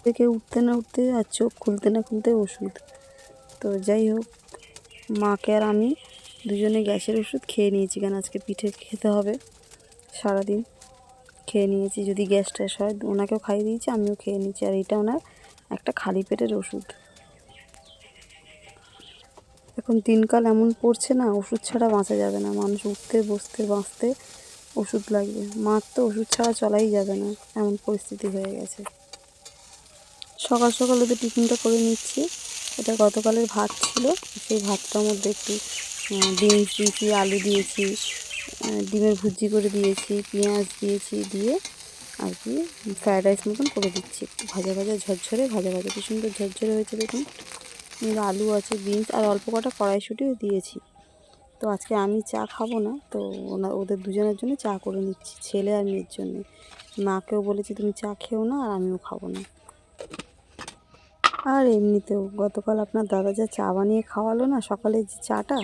থেকে উঠতে না উঠতে আর চোখ খুলতে না খুলতে ওষুধ। তো যাই হোক, মাকে আর আমি দুজনে গ্যাসের ওষুধ খেয়ে নিয়েছি, কারণ আজকে পিঠে খেতে হবে সারাদিন। খেয়ে নিয়েছি, যদি গ্যাস ট্যাস হয় ওনাকেও খাইয়ে দিয়েছি, আমিও খেয়ে নিয়েছি। আর এটা ওনার একটা খালি পেটের ওষুধ। এখন দিনকাল এমন পড়ছে না, ওষুধ ছাড়া বাঁচা যাবে না। মানুষ উঠতে বসতে বাঁচতে ওষুধ লাগবে। মার তো ওষুধ ছাড়া চলাই যাবে না, এমন পরিস্থিতি হয়ে গেছে। সকাল সকাল ওদের টিফিনটা করে নিচ্ছি। এটা গতকালের ভাত ছিল, সেই ভাতটার মধ্যে একটু বিনস দিয়েছি, আলু দিয়েছি, ডিমের ভুজি করে দিয়েছি, পেঁয়াজ দিয়েছি, দিয়ে আর কি ফ্রায়েড রাইস মতন করে দিচ্ছি। একটু ভাজা ভাজা ঝরঝরে, ভাজা ভাজা কি সুন্দর ঝরঝরে হয়েছে দেখুন। আলু আছে, বিনস আর অল্প কটা কড়াইশুঁটিও দিয়েছি। তো আজকে আমি চা খাবো না, তো ওদের দুজনের জন্য চা করে নিচ্ছি, ছেলে আর মেয়ের জন্য। মাকেও বলেছি তুমি চা খেও না, আর আমিও খাবো না। আর এমনিতেও গতকাল আপনার দাদা যা চা বানিয়ে খাওয়ালো না, সকালে যে চাটা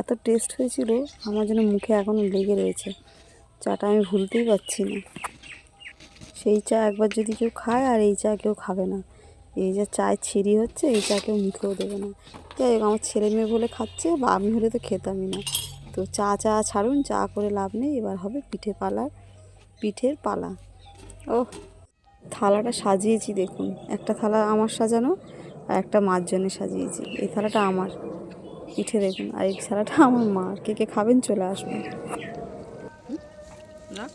এত টেস্ট হয়েছিল, আমার যেন মুখে এখনও লেগে রয়েছে। চাটা আমি ভুলতেই পারছি না। সেই চা একবার যদি কেউ খায়, আর এই চা কেউ খাবে না। এই যে চায়ের ছিঁড়ি হচ্ছে, এই চা কেউ মুখেও দেবে না। যাই হোক, আমার ছেলে মেয়ে বলে খাচ্ছে, বা আমি হলে তো খেতামই না। তো চা ছাড়ুন, চা করে লাভ নেই। এবার হবে পিঠের পালা। ও, থালাটা সাজিয়েছি দেখুন, একটা থালা আমার সাজানো আর একটা মার জন্য সাজিয়েছি। এই থালাটা আমার পিঠে দেখুন, আর এই থালাটা আমার মা। কে কে খাবেন চলে আসবেন। না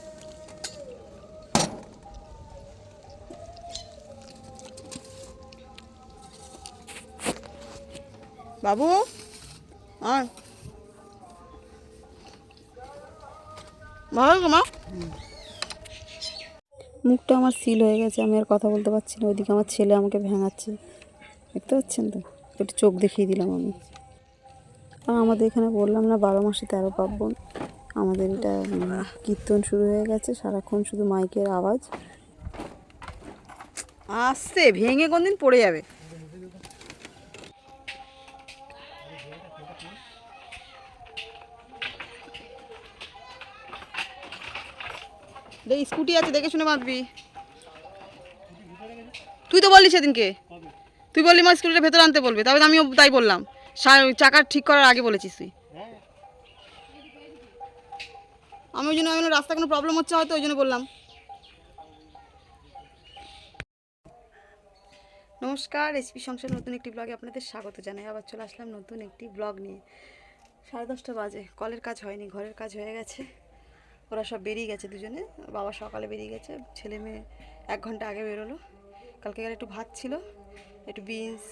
বাবু, আর ভালো মা। মুখটা আমার সিল হয়ে গেছে, আমি আর কথা বলতে পারছি না। ওইদিকে আমার ছেলে আমাকে ভেঙাচ্ছে, দেখতে পাচ্ছেন তো। একটু চোখ দেখিয়ে দিলাম আমি। আর আমাদের এখানে বললাম না, 12 মাসে 13 পার্বণ। আমাদের এটা কীর্তন শুরু হয়ে গেছে, সারাক্ষণ শুধু মাইকের আওয়াজ আসছে, ভেঙে কোনদিন পড়ে যাবে। স্কুটি আছে, দেখে শুনে বাঁধবি। তুই তো বললি সেদিনকে, তুই বললি মা স্কুটিটা ভেতরে আনতে বলবে, তবে আমিও তাই বললাম। চাকা ঠিক করার আগে বলেছিস তুই। আমি ওই জন্য রাস্তা কোনো প্রবলেম হচ্ছে হয়তো, ওই জন্য বললাম। নমস্কার, রেসিপি সংসার নতুন একটি ব্লগে আপনাদের স্বাগত জানাই। আবার চলে আসলাম নতুন একটি ব্লগ নিয়ে। 10:30 বাজে, কলের কাজ হয়নি, ঘরের কাজ হয়ে গেছে। ওরা সব বেরিয়ে গেছে দুজনে। বাবা সকালে বেরিয়ে গেছে, ছেলে মেয়ে 1 ঘন্টা আগে বেরোলো। কালকে একটু ভাত ছিল, একটু বিনস,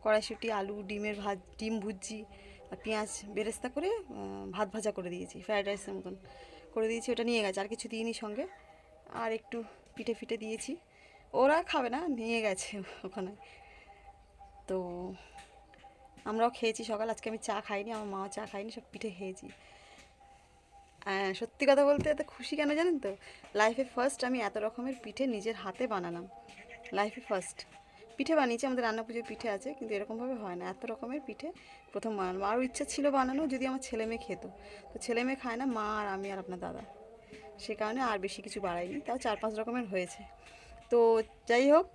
কড়াইশুঁটি, আলু, ডিম ভুজি আর পেঁয়াজ বেরেস্তা করে ভাত ভাজা করে দিয়েছি, ফ্রায়েড রাইসের মতন করে দিয়েছি। ওটা নিয়ে গেছে, আর কিছু দিইনি সঙ্গে। আর একটু পিঠে ফিটে দিয়েছি, ওরা খাবে না, নিয়ে গেছে ওখানে। তো আমরাও খেয়েছি সকাল। আজকে আমি চা খাইনি, আমার মাও চা খাইনি, সব পিঠে খেয়েছি। সত্যি কথা বলতে এত খুশি কেন জানেন তো? লাইফে ফার্স্ট আমি এত রকমের পিঠে নিজের হাতে বানালাম। লাইফে ফার্স্ট পিঠে বানিয়েছি, আমাদের রান্না পুজোর পিঠে আছে, কিন্তু এরকমভাবে হয় না। এত রকমের পিঠে প্রথম বানানো। আরও ইচ্ছা ছিল বানানো, যদি আমার ছেলে মেয়ে খেত। তো ছেলে মেয়ে খায় না, মা আর আমি আর আপনার দাদা। সে কারণে আর বেশি কিছু বাড়াইনি, তাও 4-5 রকমের হয়েছে। তো যাই হোক,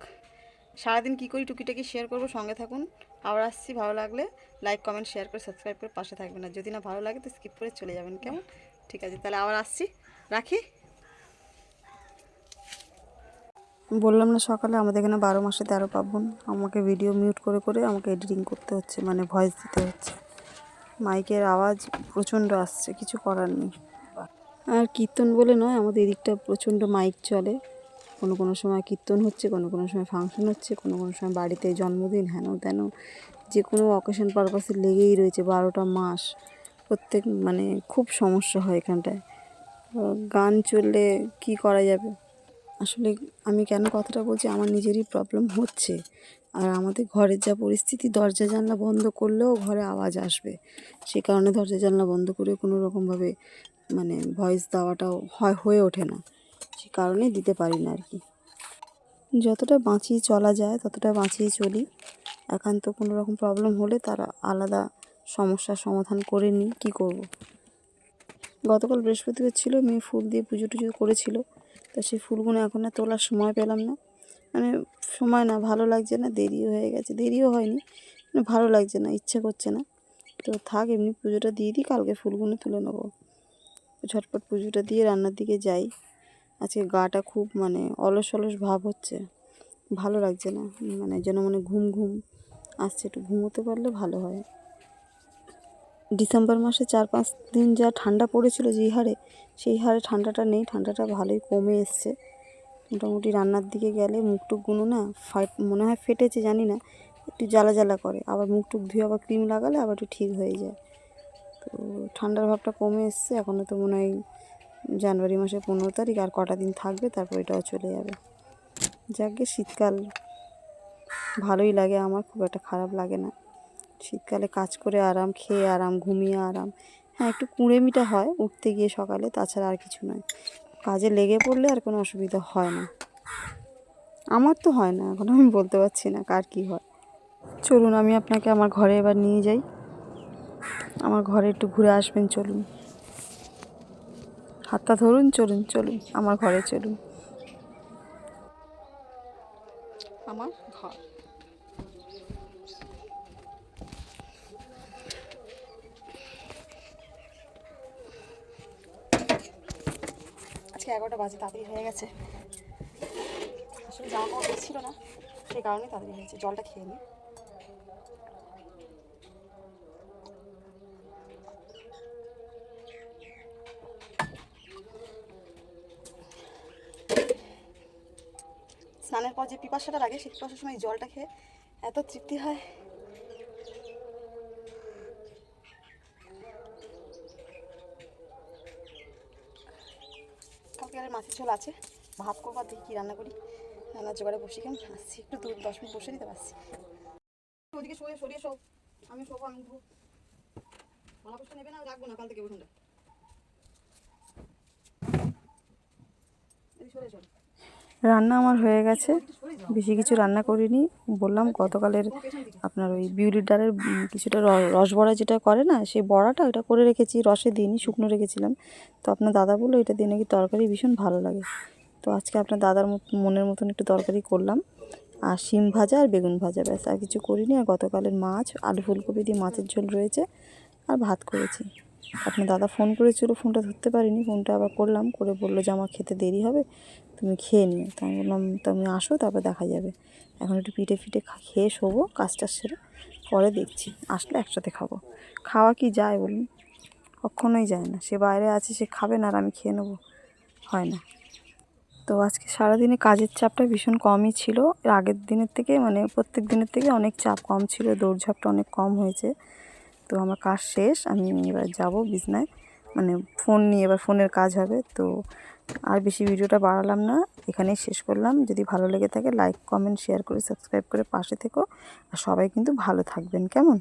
সারাদিন কী করি টুকিটাকি শেয়ার করবো, সঙ্গে থাকুন। আবার আসছি, ভালো লাগলে লাইক কমেন্ট শেয়ার করে সাবস্ক্রাইব করে পাশে থাকবেন। আর যদি না ভালো লাগে তো স্কিপ করে চলে যাবেন, কেমন? ঠিক আছে, তাহলে আবার আসছি, রাখি। বললাম না সকালে, আমাদের এখানে 12 মাসে 13 পার্বণ। আমাকে ভিডিও মিউট করে করে আমাকে এডিটিং করতে হচ্ছে, মানে ভয়েস দিতে হচ্ছে। মাইকের আওয়াজ প্রচণ্ড আসছে, কিছু করার নেই। আর কীর্তন বলে নয়, আমাদের এদিকটা প্রচণ্ড মাইক চলে। কোনো কোনো সময় কীর্তন হচ্ছে, কোনো কোনো সময় ফাংশন হচ্ছে, কোনো কোনো সময় বাড়িতে জন্মদিন, হেন তেন, যে কোনো অকেশন পারপাসে লেগেই রয়েছে 12টা মাস। প্রত্যেক মানে খুব সমস্যা হয় এখানটায়। গান চললে কি করা যাবে? আসলে আমি কেন কথাটা বলছি, আমার নিজেরই প্রবলেম হচ্ছে। আর আমাদের ঘরের যা পরিস্থিতি, দরজা জানলা বন্ধ করলেও ঘরে আওয়াজ আসবে। সে কারণে দরজা জানলা বন্ধ করে কোনো রকমভাবে মানে ভয়েস দেওয়াটাও হয়ে ওঠে না। সে কারণে দিতে পারি না আর কি। যতটা বাঁচিয়ে চলা যায় ততটা বাঁচিয়ে চলি। একান্ত কোনো রকম প্রবলেম হলে তারা আলাদা সমস্যার সমাধান করে নিই, কী করব। গতকাল বৃহস্পতিবার ছিল, মেয়ে ফুল দিয়ে পুজো টুজো করেছিল। তো সেই ফুলগুলো এখন আর তোলার সময় পেলাম না। মানে সময় না, ভালো লাগছে না, দেরিও হয়ে গেছে, দেরিও হয়নি, মানে ভালো লাগছে না, ইচ্ছে করছে না। তো থাক, এমনি পুজোটা দিয়ে দিই, কালকে ফুলগুলো তুলে নেবো। ঝটপট পুজোটা দিয়ে রান্নার দিকে যাই। আজকে গাটা খুব মানে অলস অলস ভাব হচ্ছে, ভালো লাগছে না, মানে যেন মনে ঘুম ঘুম আসছে, একটু ঘুমোতে পারলে ভালো হয়। ডিসেম্বর মাসে 4-5 দিন যা ঠান্ডা পড়েছিল যেই হারে, সেই হারে ঠান্ডাটা নেই, ঠান্ডাটা ভালোই কমে এসছে। মোটামুটি রান্নার দিকে গেলে মুখটুকগুলো না মনে হয় ফেটেছে, জানি না, একটু জ্বালা জ্বালা করে, আবার মুখটুক ধুয়ে আবার ক্রিম লাগালে আবার একটু ঠিক হয়ে যায়। তো ঠান্ডার ভাবটা কমে এসছে, এখনও তো মনে হয় জানুয়ারি মাসের 15 তারিখ, আর কটা দিন থাকবে, তারপর এটাও চলে যাবে। যাকে শীতকাল ভালোই লাগে, আমার খুব একটা খারাপ লাগে না। শীতকালে কাজ করে আরাম, খেয়ে আরাম, ঘুমিয়ে আরাম। হ্যাঁ, একটু কুঁড়েমিটা হয় উঠতে গিয়ে সকালে, তাছাড়া আর কিছু নয়। কাজে লেগে পড়লে আর কোনো অসুবিধা হয় না, আমার তো হয় না, এখন আমি বলতে পারছি না কার কী হয়। চলুন আমি আপনাকে আমার ঘরে এবার নিয়ে যাই, আমার ঘরে একটু ঘুরে আসবেন, চলুন, হাতটা ধরুন, চলুন চলুন আমার ঘরে চলুন। আমার ঘর, আজকে 11টা বাজে, তাড়াতাড়ি হয়ে গেছে। আসলে জামা কাপড় ছিল না, সেই কারণে তাড়াতাড়ি হয়েছে। জলটা খেয়ে নিই। স্নানের পর যে পিপাসাটা লাগে, সেই পিপাসার সময় জলটা খেয়ে এত তৃপ্তি হয়। কালকে আর মাছের ঝোল আছে, ভাত করবো, আর দেখি কী রান্না করি। রান্নার জোগাড়ে বসি, কেমন আসছি, একটু 10 মিনিট বসে নিতে পারছি। ওদিকে সরিয়ে শোক, আমি শোবো, আমি উঠবো। মালা পোস্টটা নেবে না, রাখবো না, কাল থেকে উঠুনটা সরে চল। রান্না আমার হয়ে গেছে, বেশি কিছু রান্না করিনি। বললাম গতকালের আপনার ওই বিউলির ডালের কিছুটা রস বড়া যেটা করে না, সেই বড়াটা ওটা করে রেখেছি, রসে দিইনি, শুকনো রেখেছিলাম। তো আপনার দাদা বললো এটা দিয়ে নাকি তরকারি ভীষণ ভালো লাগে। তো আজকে আপনার দাদার মনের মতন একটু তরকারি করলাম, আর শিম ভাজা আর বেগুন ভাজা, ব্যাস, আর কিছু করিনি। আর গতকালের মাছ, আলু ফুলকপি দিয়ে মাছের ঝোল রয়েছে, আর ভাত করেছি। আপনার দাদা ফোন করেছিল, ফোনটা ধরতে পারিনি, ফোনটা আবার করলাম, করে বললো যে আমার খেতে দেরি হবে, তুমি খেয়ে নিও। তো আমি বললাম তুমি আসো, তারপর দেখা যাবে, এখন একটু পিঠে ফিটে খেয়ে শোবো, কাজটা সেরে পরে দেখছি, আসলে একসাথে খাবো। খাওয়া কি যায় বলুন, কখনোই যায় না। সে বাইরে আছে, সে খাবে না আর আমি খেয়ে নেবো, হয় না। তো আজকে সারাদিনে কাজের চাপটা ভীষণ কমই ছিল, এর আগের দিনের থেকে, মানে প্রত্যেক দিনের থেকে অনেক চাপ কম ছিল, দৌড়ঝাঁপটা অনেক কম হয়েছে। তো আমার কাজ শেষ, আমি এবার যাব বিছনায়, মানে ফোন নিয়ে, এবার ফোনের কাজ হবে। তো আর বেশি ভিডিওটা বাড়ালাম না, এখানেই শেষ করলাম। যদি ভালো লেগে থাকে লাইক, কমেন্ট, শেয়ার করে, সাবস্ক্রাইব করে পাশে থেকো। আর সবাই কিন্তু ভালো থাকবেন, কেমন?